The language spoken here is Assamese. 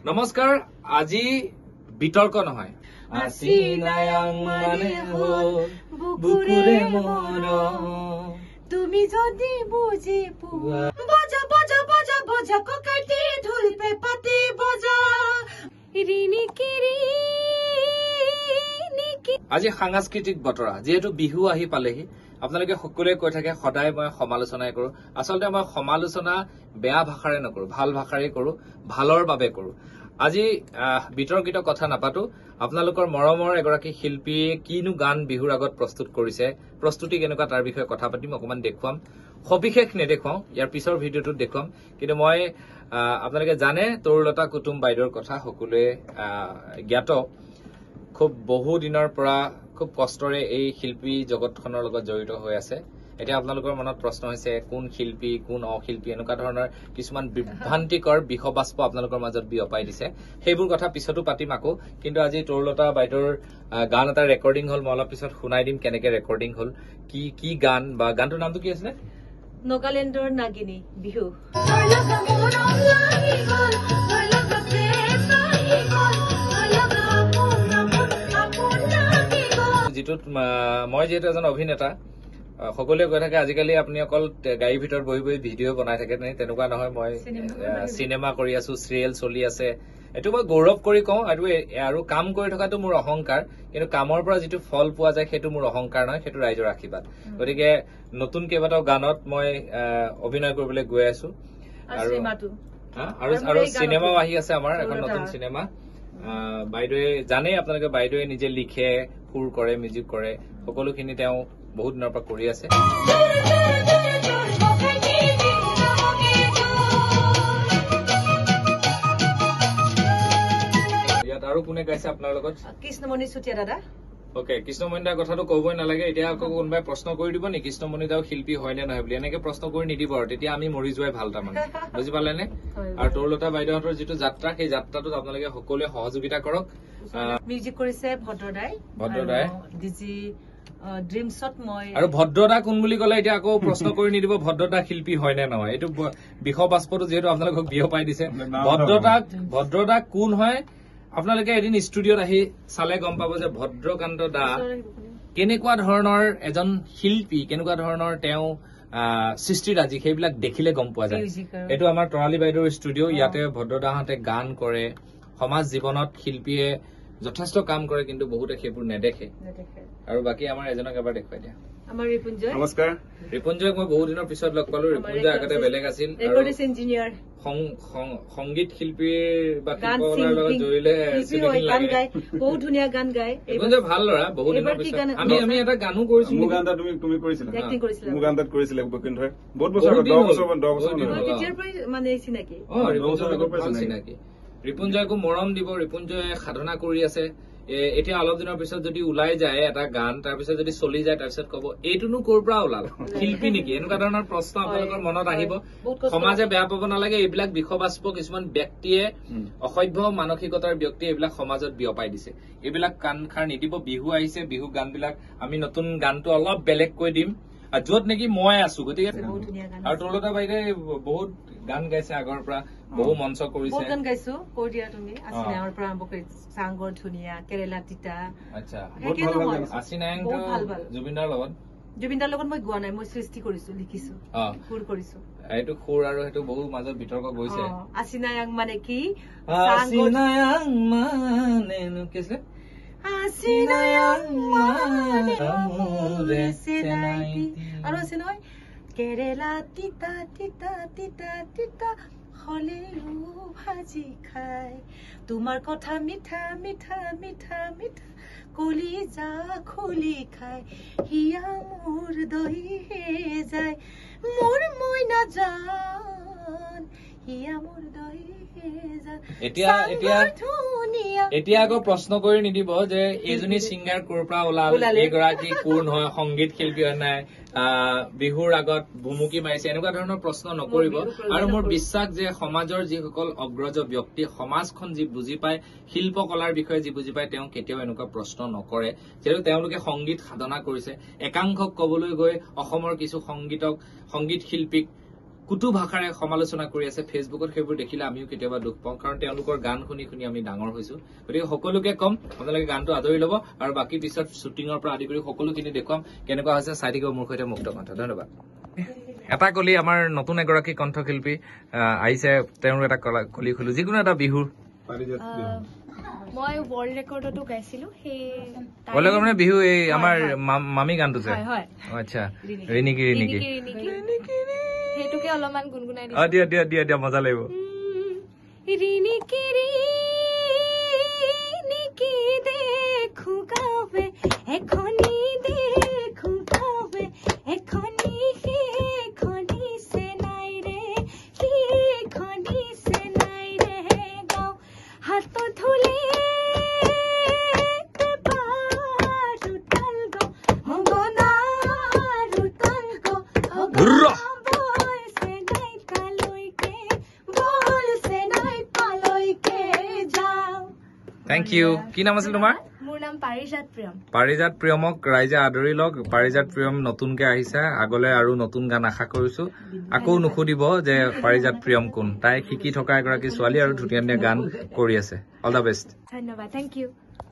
নমস্কাৰ আজি বিতৰ্ক নহয় তুমি যদি বুজি পোৱা বজা বজা বজা বজা ককাইটি ঢোল পেপাতি বজা আজি সাংস্কৃতিক বতৰা যেহেতু বিহু আহি পালেহি আপোনালোকে সকলোৱে কৈ থাকে সদায় মই সমালোচনাই কৰো আচলতে মই সমালোচনা বেয়া ভাষাৰে নকৰো ভাল ভাষাৰে কৰো ভালৰ বাবে কৰো আজি বিতৰ্কিত কথা নাপাতো আপোনালোকৰ মৰমৰ এগৰাকী শিল্পীয়ে কিনো গান বিহুৰ আগত প্ৰস্তুত কৰিছে প্ৰস্তুতি কেনেকুৱা তাৰ বিষয়ে কথা পাতিম অকমান দেখুৱাম সবিশেষ নেদেখুৱাম ইয়াৰ পিছৰ ভিডিঅ'টোত দেখুৱাম কিন্তু মই আপোনালোকে জানে তৰুলতা কুতুম বাইদেউৰ কথা সকলোৱে জ্ঞাত খুব বহু দিনৰ পৰা খুব কষ্টৰে এই শিল্পী জগতখনৰ লগত জড়িত হৈ আছে এতিয়া আপোনালোকৰ মনত প্ৰশ্ন হৈছে কোন শিল্পী কোন অশিল্পী এনেকুৱা ধৰণৰ কিছুমান বিভ্ৰান্তিকৰ বিষবাস্প আপোনালোকৰ মাজত বিয়পাই দিছে সেইবোৰ কথা পিছতো পাতিম আকৌ কিন্তু আজি তৰুলতা বাইদেউৰ গান এটা ৰেকৰ্ডিং হল মই অলপ পিছত শুনাই দিম কেনেকে ৰেকৰ্ডিং হল কি গান বা গানটোৰ নামটো কি আছিলে নগালেণ্ডৰ নাগিনী বিহু যিটোত মই যিহেতু এজন অভিনেতা সকলোৱে কৈ থাকে আজিকালি আপুনি অকল গাড়ীৰ ভিতৰত বহি বহি ভিডিঅ' বনাই থাকে তেনেকুৱা নহয় মই চিনেমা কৰি আছো চিৰিয়েল চলি আছে এইটো মই গৌৰৱ কৰি কওঁ আৰু কাম কৰি থকাটো মোৰ অহংকাৰ কিন্তু কামৰ পৰা যিটো ফল পোৱা যায় সেইটো মোৰ অহংকাৰ নহয় সেইটো ৰাইজৰ আশীৰ্বাদ গতিকে নতুন কেইবাটাও গানত মই অভিনয় কৰিবলৈ গৈ আছো আৰু চিনেমাও আহি আছে আমাৰ এখন নতুন চিনেমা বাইদেৱে জানেই আপোনালোকে বাইদেৱে নিজে লিখে সুৰ কৰে মিউজিক কৰে সকলোখিনি তেওঁ বহুত দিনৰ পৰা কৰি আছে ইয়াত আৰু কোনে গাইছে আপোনাৰ লগত কৃষ্ণমণি চুতীয়া দাদা অকে কৃষ্ণমণি দাৰ কথাটো কবই নালাগে এতিয়া আকৌ কোনোবাই প্ৰশ্ন কৰি দিব নি কৃষ্ণমণি দাও শিল্পী হয় নে নহয় বুলি এনেকে প্ৰশ্ন কৰি নিদিব আৰু তেতিয়া আমি মৰি যোৱাই ভাল তাৰমানে বুজি পালেনে আৰু তৰুলতা বাইদেউহঁতৰ যিটো যাত্ৰা সেই যাত্ৰাটোত আপোনালোকে সকলোৱে সহযোগিতা কৰক মিউজিক কৰিছে ভদ্ৰদাই ডিজি ড্ৰিমছত মই আৰু ভদ্ৰদা কোন বুলি কলে এতিয়া আকৌ প্ৰশ্ন কৰি নিদিব ভদ্ৰদা শিল্পী হয় নে নহয় এইটো বিষবাস্পটো যিহেতু আপোনালোকক বিয়পাই দিছে ভদ্ৰদা কোন হয় আপোনালোকে এদিন ষ্টুডিঅত আহি চালে গম পাব যে ভদ্ৰকান্ত দা কেনেকুৱা ধৰণৰ এজন শিল্পী কেনেকুৱা ধৰণৰ তেওঁ সৃষ্টিৰাজি সেইবিলাক দেখিলে গম পোৱা যায় এইটো আমাৰ তৰালী বাইদেউৰ ষ্টুডিঅ ইয়াতে ভদ্ৰদাহঁতে গান কৰে সমাজ জীৱনত শিল্পীয়ে যথেষ্ট কাম কৰে কিন্তু বহুতে সেইবোৰ নেদেখে আৰু বাকী আমাৰ এজনক এবাৰ দেখুৱাই দিয়া আমাৰ ৰিপুঞ্জয় নমস্কাৰ ৰিপুঞ্জয়ক মই বহুত দিনৰ পিছত লগ পালো ৰিপুঞ্জয় আগতে বেলেগ আছিল ইঞ্জিনিয়াৰ সংগীত শিল্পীৰ বা শিল্পকলাৰ লগত জড়িলে বহুত ধুনীয়া গান গায় ৰিপুঞ্জয় ভাল ল'ৰা বহুত দিনৰ পিছত আমি এটা গানো কৰিছো মোৰ গান এটা তুমি কৰিছিলা মোৰ গান তাত কৰিছিলে বকিন্ধৰে বহুত বছৰ 10 বছৰ তেতিয়াৰ পৰাই মানে চিনাকি চিনাকি ৰিপুঞ্জয়কো মৰম দিব ৰিপুঞ্জয়ে সাধনা কৰি আছে এতিয়া অলপ দিনৰ পিছত যদি ওলাই যায় এটা গান তাৰপিছত যদি চলি যায় তাৰপিছত কব এইটোনো ক'ৰ পৰা ওলাল শিল্পী নেকি এনেকুৱা ধৰণৰ প্ৰশ্ন আপোনালোকৰ মনত আহিব সমাজে বেয়া পাব নালাগে এইবিলাক বিষবাস্প কিছুমান ব্যক্তিয়ে অসভ্য মানসিকতাৰ ব্যক্তি এইবিলাক সমাজত বিয়পাই দিছে এইবিলাক কাণ খাৰ নিদিব বিহু আহিছে বিহু গানবিলাক আমি নতুন গানটো অলপ বেলেগকৈ দিম য'ত নেকি মই আছো গতিকে আৰু তৰুলতা বাইদেৱে বহুত গান গাইছে আগৰ পৰা বহু মঞ্চ কৰিছে গান গাইছো কৈ দিয়া তুমি আছিনায়ৰ পৰা আৰম্ভ কৰি চাংগৰ ধুনীয়া কেৰেলা তিতা আচ্ছা আছিনায়ংটো জুবিনদাৰ লগত মই গোৱা নাই মই সৃষ্টি কৰিছো লিখিছো সুৰ কৰিছো এইটো সুৰ আৰু সেইটো বহু মাজত বিতৰ্ক গৈছে আছিনায়ং মানে কি আছিনায়ং মানে কি আছিলে আৰু আছে নহয় কেৰেলা তিতা তিতা তিতা তিতা হলেও ভাজি খাই তোমাৰ কথা মিঠা মিঠা মিঠা মিঠা কলিজা খুলি খাই হিয়া মোৰ দহিহে যায় মোৰ মইনা জান হিয়া মোৰ দহিহে যায় এতিয়া আকৌ প্ৰশ্ন কৰি নিদিব যে এইজনী ছিংগাৰ ক'ৰ পৰা ওলাল এইগৰাকী কোন হয় সংগীত শিল্পী হয় নাই বিহুৰ আগত ভুমুকি মাৰিছে এনেকুৱা ধৰণৰ প্ৰশ্ন নকৰিব আৰু মোৰ বিশ্বাস যে সমাজৰ যিসকল অগ্ৰজ ব্যক্তি সমাজখন যি বুজি পায় শিল্পকলাৰ বিষয়ে যি বুজি পায় তেওঁ কেতিয়াও এনেকুৱা প্ৰশ্ন নকৰে যিহেতু তেওঁলোকে সংগীত সাধনা কৰিছে একাংশক কবলৈ গৈ অসমৰ কিছু সংগীত শিল্পীক কুটু ভাষাৰে সমালোচনা কৰি আছে ফেচবুকত সেইবোৰ দেখিলে আমিও কেতিয়াবা দুখ পাওঁ কাৰণ তেওঁলোকৰ গান শুনি শুনি আমি ডাঙৰ হৈছো গতিকে সকলোকে কম আপোনালোকে গানটো আদৰি ল'ব আৰু বাকী পিছত শ্বুটিঙৰ পৰা আদি কৰি সকলোখিনি দেখুৱাম কেনেকুৱা হৈছে চাই থাকিব মোৰ সৈতে মুক্ত কণ্ঠ ধন্যবাদ এটা কলি আমাৰ নতুন এগৰাকী কণ্ঠশিল্পী আহিছে তেওঁৰ এটা কলি খুলো যিকোনো এটা বিহুৰ মই ৱৰ্ল্ড ৰেকৰ্ডতো গাইছিলো ৱৰ্ল্ড ৰেকৰ্ড মানে বিহু এই আমাৰ মামি গানটো যে আচ্ছা ৰিনিকি ৰিনিকি সেইটোকে অলপমান গুণগুণাই দিয়া দিয়া দিয়া দিয়া মজা লাগিব ৰিনিকি ৰিনিকি দেখো গাৱে এখনি দেখো গাৱে এখনি সেইখনি সে নাই ৰে সেইখনি সে নাই ৰে গাও হাত ধুলে Thank you. কি নাম আছিল তোমাৰ? মোৰ নাম পাৰিজাত প্ৰিয়ম। পাৰিজাত প্ৰিয়মক ৰাইজে আদৰি লওক। পাৰিজাত প্ৰিয়ম নতুনকে আহিছে, আগলৈ আৰু নতুন গান আশা কৰিছো। আকৌ নুসুধিব যে পাৰিজাত প্ৰিয়ম কোন। তাই শিকি থকা এগৰাকী ছোৱালী আৰু ধুনীয়া ধুনীয়া গান কৰি আছে। All the best. ধন্যবাদ। Thank you.